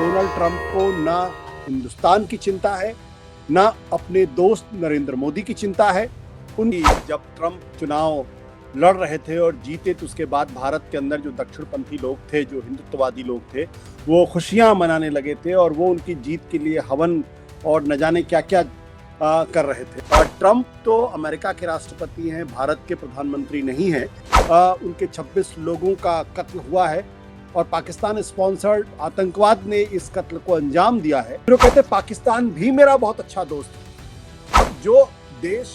Donald Trump को ना हिंदुस्तान की चिंता है, ना अपने दोस्त नरेंद्र मोदी की चिंता है। उनकी जब ट्रंप चुनाव लड़ रहे थे और जीते तो उसके बाद भारत के अंदर जो दक्षिणपंथी लोग थे, जो हिंदुत्ववादी लोग थे, वो खुशियां मनाने लगे थे और वो उनकी जीत के लिए हवन और न जाने क्या क्या कर रहे थे। और ट्रंप तो अमेरिका के राष्ट्रपति हैं, भारत के प्रधानमंत्री नहीं हैं। उनके 26 लोगों का कत्ल हुआ है और पाकिस्तान स्पॉन्सर्ड आतंकवाद ने इस कत्ल को अंजाम दिया है। फिर वो कहते पाकिस्तान भी मेरा बहुत अच्छा दोस्त है। अब जो देश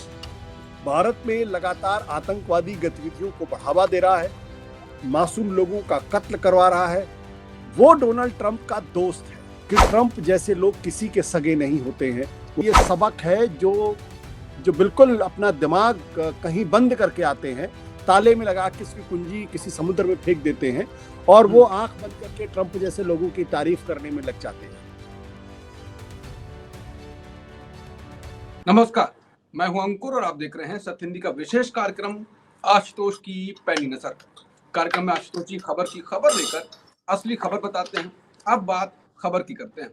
भारत में लगातार आतंकवादी गतिविधियों को बढ़ावा दे रहा है, मासूम लोगों का कत्ल करवा रहा है, वो डोनाल्ड ट्रंप का दोस्त है। कि ट्रंप जैसे लोग किसी के सगे नहीं होते हैं। ये सबक है जो बिल्कुल अपना दिमाग कहीं बंद करके आते हैं, ताले में लगा के इसकी कुंजी किसी समुद्र में फेंक देते हैं और वो आंख बंद करके ट्रंप जैसे लोगों की तारीफ करने में लग जाते हैं। नमस्कार, मैं हूं अंकुर और आप देख रहे हैं सत्य हिंदी का विशेष कार्यक्रम आशुतोष की पैनी नजर। कार्यक्रम में आशुतोष जी खबर की खबर लेकर असली खबर बताते हैं। अब बात खबर की करते हैं।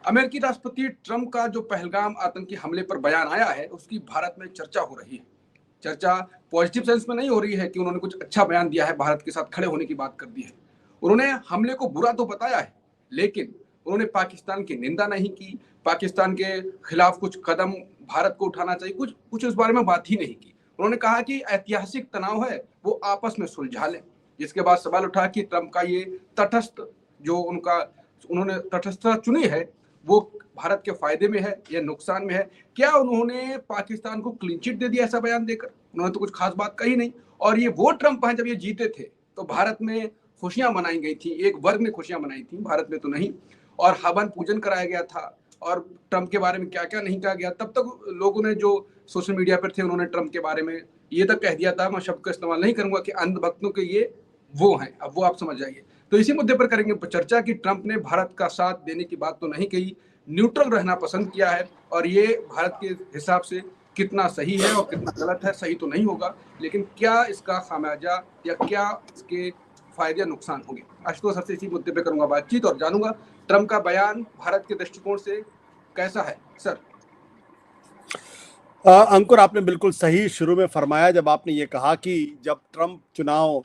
अमेरिकी राष्ट्रपति ट्रंप का जो पहलगाम आतंकी हमले पर बयान आया है, उसकी भारत में चर्चा हो रही है। चर्चा पॉजिटिव सेंस में नहीं हो रही है कि उन्होंने कुछ अच्छा बयान दिया है, भारत के साथ खड़े होने की बात कर दी है। उन्होंने हमले को बुरा तो बताया है, लेकिन उन्होंने पाकिस्तान की निंदा नहीं की, पाकिस्तान के खिलाफ कुछ कदम भारत को उठाना चाहिए, कुछ इस बारे में बात ही नहीं की। उन्होंने कहा कि ऐतिहासिक तनाव है वो आपस में सुलझा लें। जिसके बाद सवाल उठा कि ट्रंप का ये तटस्थ जो उन्होंने तटस्थता चुनी है वो भारत के फायदे में है या नुकसान में है। क्या उन्होंने पाकिस्तान को क्लीन चिट दे दिया ऐसा बयान देकर? उन्होंने तो कुछ खास बात कही नहीं। और ये वो ट्रंप हैं, जब ये जीते थे तो भारत में खुशियां मनाई गई थी, एक वर्ग ने खुशियां मनाई थी, भारत में तो नहीं। और हवन पूजन कराया गया था और ट्रंप के बारे में क्या क्या नहीं कहा गया। तब तक लोगों ने जो सोशल मीडिया पर थे उन्होंने ट्रंप के बारे में ये तक कह दिया था, मैं शब्द का इस्तेमाल नहीं करूंगा, कि अंधभक्तों के ये वो हैं। अब वो आप समझ जाइए। तो इसी मुद्दे पर करेंगे चर्चा कि ट्रंप ने भारत का साथ देने की बात तो नहीं कही, न्यूट्रल रहना पसंद किया है। और ये भारत के हिसाब से कितना सही है और कितना गलत है, सही तो नहीं होगा, लेकिन क्या इसका खामियाजा या क्या इसके फायदे नुकसान होंगे। आशुतोष सर से इसी मुद्दे पे करूंगा बातचीत और जानूंगा ट्रंप का बयान भारत के दृष्टिकोण से कैसा है। सर अंकुर, आपने बिल्कुल सही शुरू में फरमाया जब आपने ये कहा कि जब ट्रंप चुनाव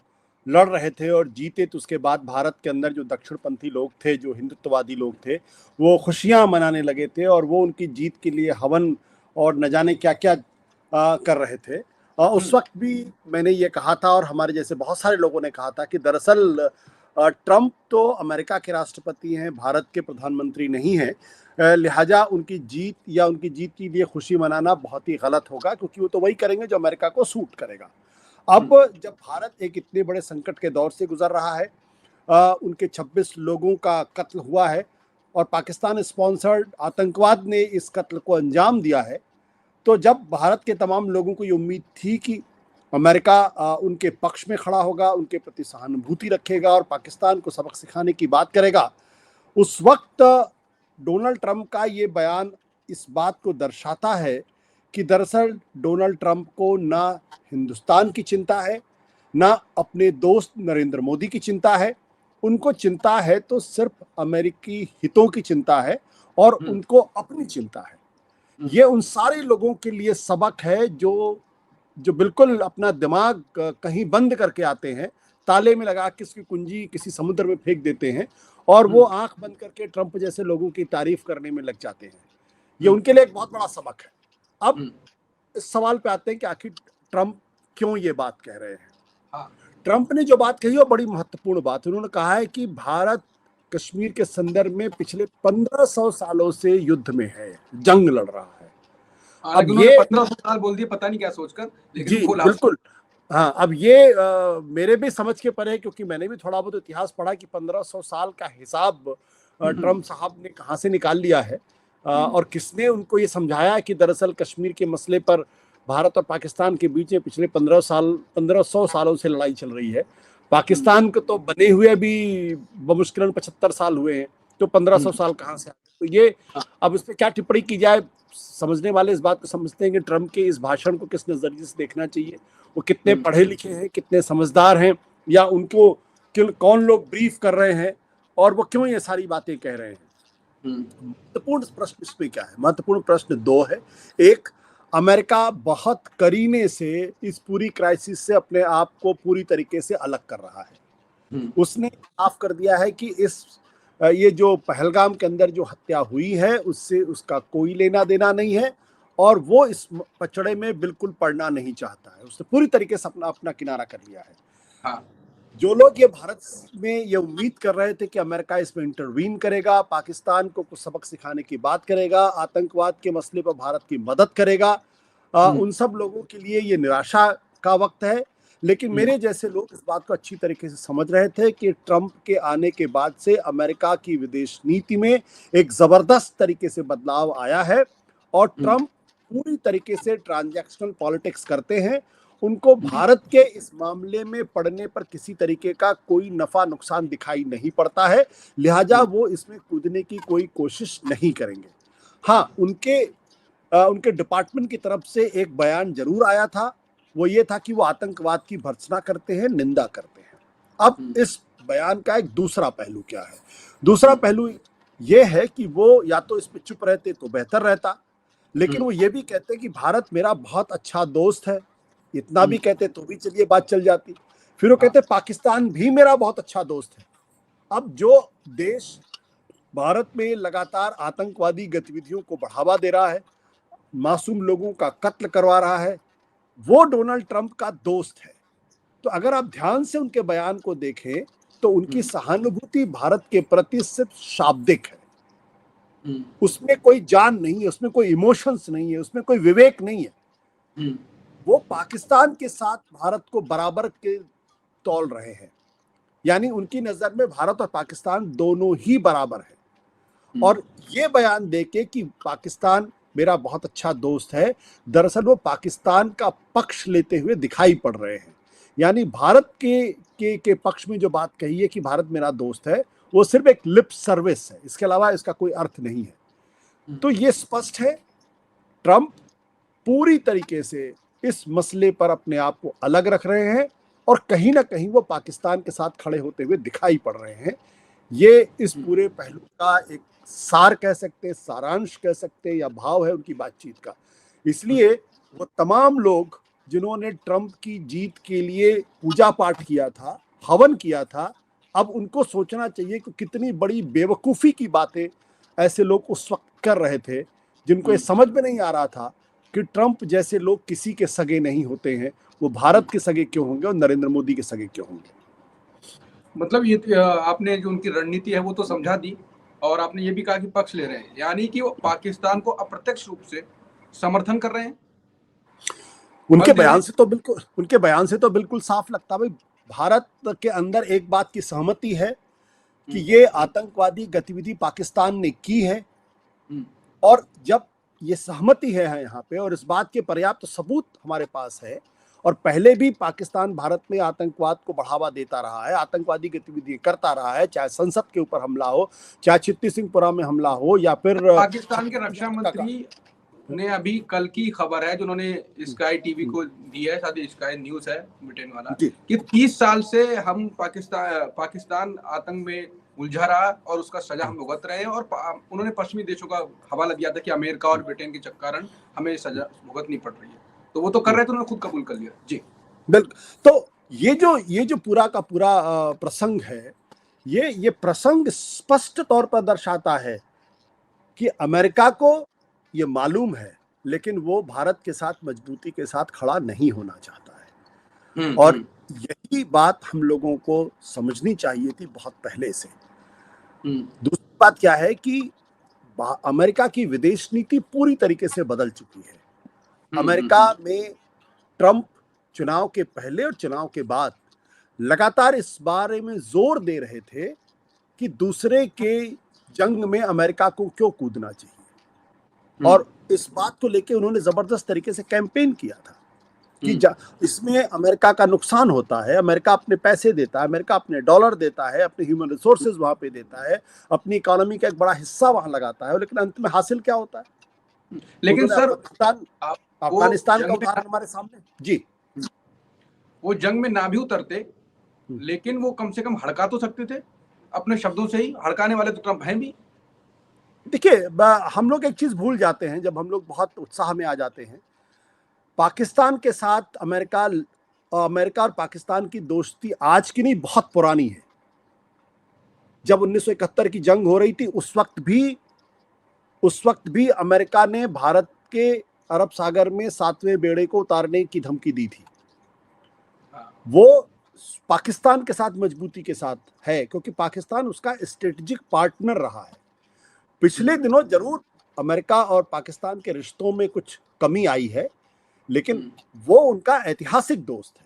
लड़ रहे थे और जीते तो उसके बाद भारत के अंदर जो दक्षिणपंथी लोग थे, जो हिंदुत्ववादी लोग थे, वो खुशियां मनाने लगे थे और वो उनकी जीत के लिए हवन और न जाने क्या क्या कर रहे थे। उस वक्त भी मैंने ये कहा था और हमारे जैसे बहुत सारे लोगों ने कहा था कि दरअसल ट्रंप तो अमेरिका के राष्ट्रपति हैं, भारत के प्रधानमंत्री नहीं हैं। लिहाजा उनकी जीत के लिए खुशी मनाना बहुत ही गलत होगा, क्योंकि वो तो वही करेंगे जो अमेरिका को सूट करेगा। अब जब भारत एक इतने बड़े संकट के दौर से गुजर रहा है, उनके 26 लोगों का कत्ल हुआ है और पाकिस्तान स्पॉन्सर्ड आतंकवाद ने इस कत्ल को अंजाम दिया है, तो जब भारत के तमाम लोगों को ये उम्मीद थी कि अमेरिका उनके पक्ष में खड़ा होगा, उनके प्रति सहानुभूति रखेगा और पाकिस्तान को सबक सिखाने की बात करेगा, उस वक्त डोनाल्ड ट्रंप का ये बयान इस बात को दर्शाता है कि दरअसल डोनाल्ड ट्रंप को ना हिंदुस्तान की चिंता है, ना अपने दोस्त नरेंद्र मोदी की चिंता है। उनको चिंता है तो सिर्फ अमेरिकी हितों की चिंता है और उनको अपनी चिंता है। ये उन सारे लोगों के लिए सबक है जो बिल्कुल अपना दिमाग कहीं बंद करके आते हैं, ताले में लगा के इसकी कुंजी किसी समुद्र में फेंक देते हैं और वो आंख बंद करके ट्रंप जैसे लोगों की तारीफ करने में लग जाते हैं। ये उनके लिए एक बहुत बड़ा सबक है। अब इस सवाल पे आते हैं कि आखिर ट्रंप क्यों ये बात कह रहे हैं। ट्रंप ने जो बात कही वो बड़ी महत्वपूर्ण बात है। उन्होंने कहा है कि भारत कश्मीर के संदर्भ में पिछले 1500 सालों से युद्ध में है, जंग लड़ रहा है। अब ये 1500 साल बोल दिए, पता नहीं क्या सोचकर, लेकिन जी बिल्कुल। हाँ, अब ये मेरे भी समझ के परे है, क्योंकि मैंने भी थोड़ा बहुत इतिहास पढ़ा कि 1500 साल का हिसाब ट्रंप साहब ने कहाँ से निकाल लिया है और किसने उनको ये समझाया कि दरअसल कश्मीर के मसले पर भारत और पाकिस्तान के बीच में पिछले 1500 सालों से लड़ाई चल रही है। पाकिस्तान को तो बने हुए भी बमुश्किलन 75 साल हुए हैं, तो 1500 साल कहाँ से आए? तो ये अब इस पर क्या टिप्पणी की जाए। समझने वाले इस बात को समझते हैं कि ट्रंप के इस भाषण को किस नजरिए से देखना चाहिए, वो कितने पढ़े लिखे हैं, कितने समझदार हैं, या उनको कौन लोग ब्रीफ कर रहे हैं और वो क्यों ये सारी बातें कह रहे हैं। महत्वपूर्ण प्रश्न इसमें क्या है? महत्वपूर्ण प्रश्न दो है। एक, अमेरिका बहुत करीने से इस पूरी क्राइसिस से अपने आप को पूरी तरीके से अलग कर रहा है। उसने साफ कर दिया है कि ये जो पहलगाम के अंदर जो हत्या हुई है उससे उसका कोई लेना देना नहीं है और वो इस पचड़े में बिल्कुल पड़ना नहीं चाहता है। उसने पूरी तरीके से अपना किनारा कर लिया है। हाँ। जो लोग ये भारत में ये उम्मीद कर रहे थे कि अमेरिका इसमें इंटरवीन करेगा, पाकिस्तान को कुछ सबक सिखाने की बात करेगा, आतंकवाद के मसले पर भारत की मदद करेगा, उन सब लोगों के लिए ये निराशा का वक्त है। लेकिन मेरे जैसे लोग इस बात को अच्छी तरीके से समझ रहे थे कि ट्रंप के आने के बाद से अमेरिका की विदेश नीति में एक जबरदस्त तरीके से बदलाव आया है और ट्रंप पूरी तरीके से ट्रांजैक्शनल पॉलिटिक्स करते हैं। उनको भारत के इस मामले में पड़ने पर किसी तरीके का कोई नफा नुकसान दिखाई नहीं पड़ता है, लिहाजा वो इसमें कूदने की कोई कोशिश नहीं करेंगे। हाँ, उनके डिपार्टमेंट की तरफ से एक बयान जरूर आया था, वो ये था कि वो आतंकवाद की भर्त्सना करते हैं, निंदा करते हैं। अब इस बयान का एक दूसरा पहलू क्या है? दूसरा पहलू ये है कि वो या तो इस पे चुप रहते तो बेहतर रहता, लेकिन वो ये भी कहते कि भारत मेरा बहुत अच्छा दोस्त है, इतना भी कहते तो भी चलिए बात चल जाती। फिर वो कहते पाकिस्तान भी मेरा बहुत अच्छा दोस्त है। अब जो देश भारत में लगातार आतंकवादी गतिविधियों को बढ़ावा दे रहा है, मासूम लोगों का कत्ल करवा रहा है, वो डोनाल्ड ट्रंप का दोस्त है। तो अगर आप ध्यान से उनके बयान को देखें तो उनकी सहानुभूति भारत के प्रति सिर्फ शाब्दिक है। उसमें कोई जान नहीं है, उसमें कोई इमोशंस नहीं है, उसमें कोई विवेक नहीं है। वो पाकिस्तान के साथ भारत को बराबर के तौल रहे हैं, यानी उनकी नजर में भारत और पाकिस्तान दोनों ही बराबर है। और ये बयान देके कि पाकिस्तान मेरा बहुत अच्छा दोस्त है, दरअसल वो पाकिस्तान का पक्ष लेते हुए दिखाई पड़ रहे हैं। यानी भारत के पक्ष में जो बात कही है कि भारत मेरा दोस्त है, वो सिर्फ एक लिप सर्विस है, इसके अलावा इसका कोई अर्थ नहीं है। तो ये स्पष्ट है, ट्रंप पूरी तरीके से इस मसले पर अपने आप को अलग रख रहे हैं और कहीं ना कहीं वो पाकिस्तान के साथ खड़े होते हुए दिखाई पड़ रहे हैं। ये इस पूरे पहलू का एक सार कह सकते हैं, सारांश कह सकते हैं या भाव है उनकी बातचीत का। इसलिए वो तमाम लोग जिन्होंने ट्रंप की जीत के लिए पूजा पाठ किया था, हवन किया था, अब उनको सोचना चाहिए कि कितनी बड़ी बेवकूफ़ी की बातें ऐसे लोग उस वक्त कर रहे थे, जिनको ये समझ में नहीं आ रहा था कि ट्रंप जैसे लोग किसी के सगे नहीं होते हैं, वो भारत के सगे क्यों होंगे और नरेंद्र मोदी के सगे क्यों होंगे। मतलब ये आपने जो उनकी रणनीति है वो तो समझा दी और आपने ये भी कहा कि पक्ष ले रहे हैं, यानी कि वो पाकिस्तान को अप्रत्यक्ष रूप से समर्थन कर रहे हैं। उनके बयान से तो बिल्कुल साफ लगता भाई, भारत के अंदर एक बात की सहमति है कि ये आतंकवादी गतिविधि पाकिस्तान ने की है और जब ये सहमति है यहाँ पे और इस बात के पर्याप्त सबूत हमारे पास है, और पहले भी पाकिस्तान भारत में आतंकवाद को बढ़ावा देता रहा है, आतंकवादी गतिविधि करता रहा है, चाहे संसद के ऊपर हमला हो, चाहे चित्ती सिंहपुरा में हमला हो या फिर पाकिस्तान के रक्षा मंत्री ने अभी कल की खबर है जो उन्होंने स्काई टीवी को दी है, शायद स्काई न्यूज है ब्रिटेन वाला, कि 30 साल से हम पाकिस्तान आतंक में उलझा रहा और उसका सजा हम भुगत रहे हैं और उन्होंने पश्चिमी देशों का हवाला दिया था कि अमेरिका और ब्रिटेन के कारण हमें सजा भुगतनी पड़ रही है। तो वो तो कर रहे थे, उन्होंने खुद कबूल कर लिया। जी बिल्कुल। तो ये जो पूरा का पूरा प्रसंग है, ये प्रसंग स्पष्ट तौर पर दर्शाता है कि अमेरिका को ये मालूम है, लेकिन वो भारत के साथ मजबूती के साथ खड़ा नहीं होना चाहता है। और यही बात हम लोगों को समझनी चाहिए थी बहुत पहले से। दूसरी बात क्या है कि अमेरिका की विदेश नीति पूरी तरीके से बदल चुकी है। अमेरिका में ट्रंप चुनाव के पहले और चुनाव के बाद लगातार इस बारे में जोर दे रहे थे कि दूसरे के जंग में अमेरिका को क्यों कूदना चाहिए, और इस बात को लेकर उन्होंने जबरदस्त तरीके से कैंपेन किया था कि इसमें अमेरिका का नुकसान होता है, अमेरिका अपने पैसे देता है, अमेरिका अपने डॉलर देता है, अपने ह्यूमन रिसोर्सेज वहां पे देता है, अपनी इकोनॉमी का एक बड़ा हिस्सा वहां लगाता है, लेकिन अंत में हासिल क्या होता है? लेकिन सर अफगानिस्तान का उदाहरण हमारे सामने। जी, वो जंग में ना भी उतरते, लेकिन वो कम से कम हड़का तो सकते थे। अपने शब्दों से ही हड़काने वाले तो ट्रंप हैं भी। देखिए, हम लोग एक चीज भूल जाते हैं जब हम लोग बहुत उत्साह में आ जाते हैं। पाकिस्तान के साथ अमेरिका और पाकिस्तान की दोस्ती आज की नहीं, बहुत पुरानी है। जब 1971 की जंग हो रही थी उस वक्त भी अमेरिका ने भारत के अरब सागर में 7वें बेड़े को उतारने की धमकी दी थी। वो पाकिस्तान के साथ मजबूती के साथ है क्योंकि पाकिस्तान उसका स्ट्रेटेजिक पार्टनर रहा है। पिछले दिनों जरूर अमेरिका और पाकिस्तान के रिश्तों में कुछ कमी आई है, लेकिन वो उनका ऐतिहासिक दोस्त है।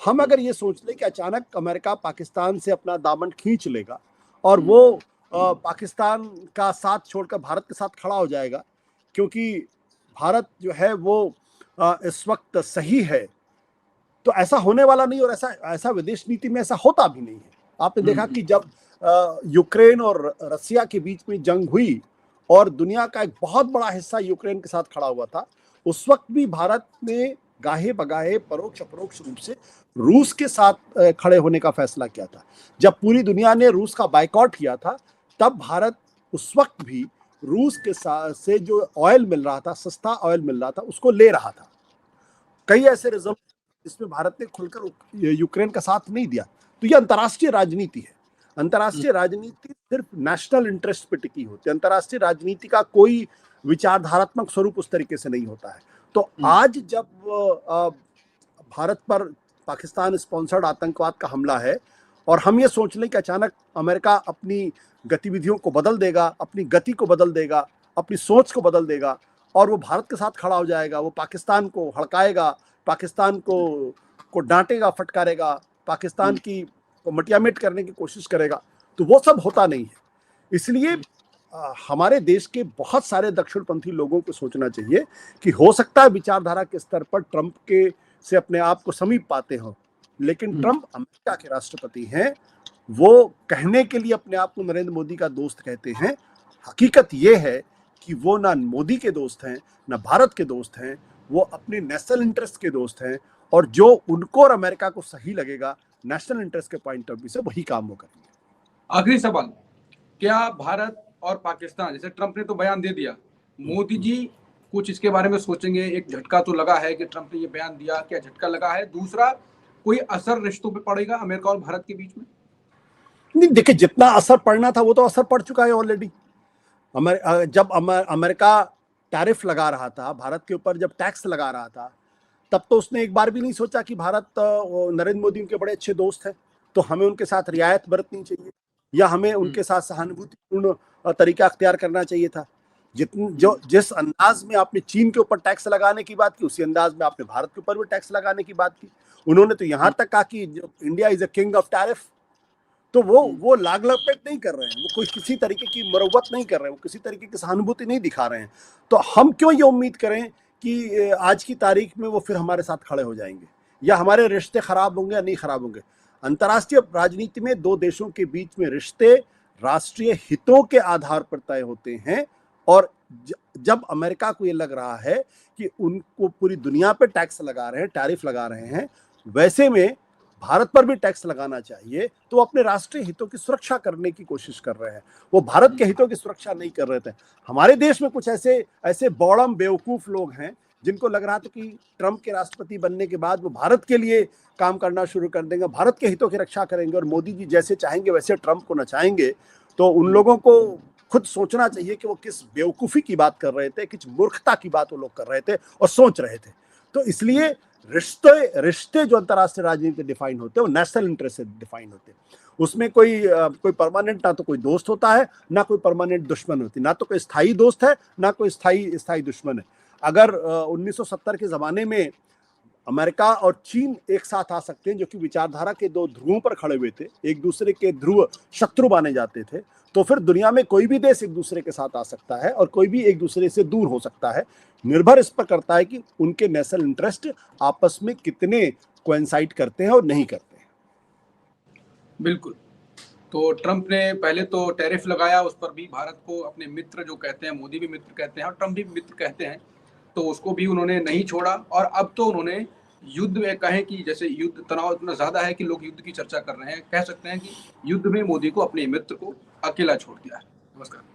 हम अगर ये सोच लें कि अचानक अमेरिका पाकिस्तान से अपना दामन खींच लेगा और वो पाकिस्तान का साथ छोड़कर भारत के साथ खड़ा हो जाएगा, क्योंकि भारत जो है वो इस वक्त सही है, तो ऐसा होने वाला नहीं। और ऐसा विदेश नीति में ऐसा होता भी नहीं है। आपने देखा कि जब यूक्रेन और रसिया के बीच में जंग हुई और दुनिया का एक बहुत बड़ा हिस्सा यूक्रेन के साथ खड़ा हुआ था, उस वक्त भी भारत ने गाहे बगाहे परोक्ष अपरोक्ष रूप से रूस के साथ खड़े होने का फैसला किया था। जब पूरी दुनिया ने रूस का बायकॉट किया था, तब भारत उस वक्त भी रूस के साथ से जो ऑयल मिल रहा था, सस्ता ऑयल मिल रहा था, उसको ले रहा था। कई ऐसे रिजर्व जिसमें भारत ने खुलकर यूक्रेन का साथ नहीं दिया। तो ये अंतर्राष्ट्रीय राजनीति है। अंतर्राष्ट्रीय राजनीति सिर्फ नेशनल इंटरेस्ट पे टिकी होती है। अंतर्राष्ट्रीय राजनीति का कोई विचारधारात्मक स्वरूप उस तरीके से नहीं होता है। तो आज जब भारत पर पाकिस्तान स्पॉन्सर्ड आतंकवाद का हमला है और हम ये सोच लें कि अचानक अमेरिका अपनी गतिविधियों को बदल देगा, अपनी गति को बदल देगा, अपनी सोच को बदल देगा और वो भारत के साथ खड़ा हो जाएगा, वो पाकिस्तान को हड़काएगा, पाकिस्तान को डांटेगा, फटकारेगा, पाकिस्तान की को मटियामेट करने की कोशिश करेगा, तो वो सब होता नहीं है। इसलिए हमारे देश के बहुत सारे दक्षिणपंथी लोगों को सोचना चाहिए कि हो सकता है विचारधारा के स्तर पर ट्रंप के से अपने आप को समीप पाते हो, लेकिन ट्रंप अमेरिका के राष्ट्रपति हैं। वो कहने के लिए अपने आप को नरेंद्र मोदी का दोस्त कहते हैं। हकीकत ये है कि वो ना मोदी के दोस्त हैं, ना भारत के दोस्त हैं, वो अपने नेशनल इंटरेस्ट के दोस्त हैं और जो उनको और अमेरिका को सही लगेगा नेशनल इंटरेस्ट के पॉइंट ऑफ व्यू से वही काम वो करेंगे। आखिरी सवाल, क्या भारत और पाकिस्तान, जैसे ट्रंप ने तो बयान दे दिया, मोदी जी कुछ इसके बारे में सोचेंगे? एक झटका तो लगा है कि ट्रंप ने ये बयान दिया, क्या झटका लगा है? दूसरा, कोई असर रिश्तों पे पड़ेगा अमेरिका और भारत के बीच में? नहीं, देखिए, जितना असर पड़ना था वो तो असर पड़ चुका है ऑलरेडी। जब अमेरिका टैरिफ लगा रहा था भारत के ऊपर, जब टैक्स लगा रहा था, तब तो उसने एक बार भी नहीं सोचा कि भारत नरेंद्र मोदी उनके बड़े अच्छे दोस्त हैं, तो हमें उनके साथ रियायत बरतनी चाहिए या हमें उनके साथ सहानुभूतिपूर्ण तरीका अख्तियार करना चाहिए था। जिस अंदाज में आपने चीन के ऊपर टैक्स लगाने की बात की, उसी अंदाज में आपने भारत के ऊपर भी टैक्स लगाने की बात की। उन्होंने तो यहां तक कहा कि India is a king of tariff. तो वो लाग लपेट नहीं कर रहे हैं, वो कोई किसी तरीके की मरम्मत नहीं कर रहे हैं, वो किसी तरीके की सहानुभूति नहीं दिखा रहे हैं। तो हम क्यों ये उम्मीद करें कि आज की तारीख में वो फिर हमारे साथ खड़े हो जाएंगे या हमारे रिश्ते खराब होंगे या नहीं खराब होंगे। अंतर्राष्ट्रीय राजनीति में दो देशों के बीच में रिश्ते राष्ट्रीय हितों के आधार पर तय होते हैं और जब अमेरिका को ये लग रहा है कि उनको पूरी दुनिया पे टैक्स लगा रहे हैं, टैरिफ लगा रहे हैं, वैसे में भारत पर भी टैक्स लगाना चाहिए, तो अपने राष्ट्रीय हितों की सुरक्षा करने की कोशिश कर रहे हैं। वो भारत के हितों की सुरक्षा नहीं कर रहे थे। हमारे देश में कुछ ऐसे बौड़म बेवकूफ लोग हैं जिनको लग रहा था कि ट्रंप के राष्ट्रपति बनने के बाद वो भारत के लिए काम करना शुरू कर देंगे, भारत के हितों की रक्षा करेंगे और मोदी जी जैसे चाहेंगे वैसे ट्रंप को नचाएंगे। तो उन लोगों को खुद सोचना चाहिए कि वो किस बेवकूफ़ी की बात कर रहे थे, किस मूर्खता की बात वो लोग कर रहे थे और सोच रहे थे। तो इसलिए रिश्ते जो अंतर्राष्ट्रीय राजनीति डिफाइन होते हैं वो नेशनल इंटरेस्ट से डिफाइन होते हैं। उसमें कोई परमानेंट, ना तो कोई दोस्त होता है, ना कोई परमानेंट दुश्मन होती, ना तो कोई स्थायी दोस्त है, ना कोई स्थायी दुश्मन है। अगर 1970 के ज़माने में अमेरिका और चीन एक साथ आ सकते हैं, जो कि विचारधारा के दो ध्रुवों पर खड़े हुए थे, एक दूसरे के ध्रुव शत्रु माने जाते थे, तो फिर दुनिया में कोई भी देश एक दूसरे के साथ आ सकता है और कोई भी एक दूसरे से दूर हो सकता है। निर्भर इस पर करता है कि उनके नेशनल इंटरेस्ट आपस में कितने कोइंसाइड करते हैं और नहीं करते हैं। बिल्कुल। तो ट्रंप ने पहले तो टैरिफ लगाया, उस पर भी भारत को अपने मित्र जो कहते हैं, मोदी भी मित्र कहते हैं और ट्रंप भी मित्र कहते हैं, तो उसको भी उन्होंने नहीं छोड़ा। और अब तो उन्होंने युद्ध में कहें कि जैसे युद्ध तनाव इतना ज्यादा है कि लोग युद्ध की चर्चा कर रहे हैं, कह सकते हैं कि युद्ध में मोदी को अपने मित्र को अकेला छोड़ दिया है। नमस्कार।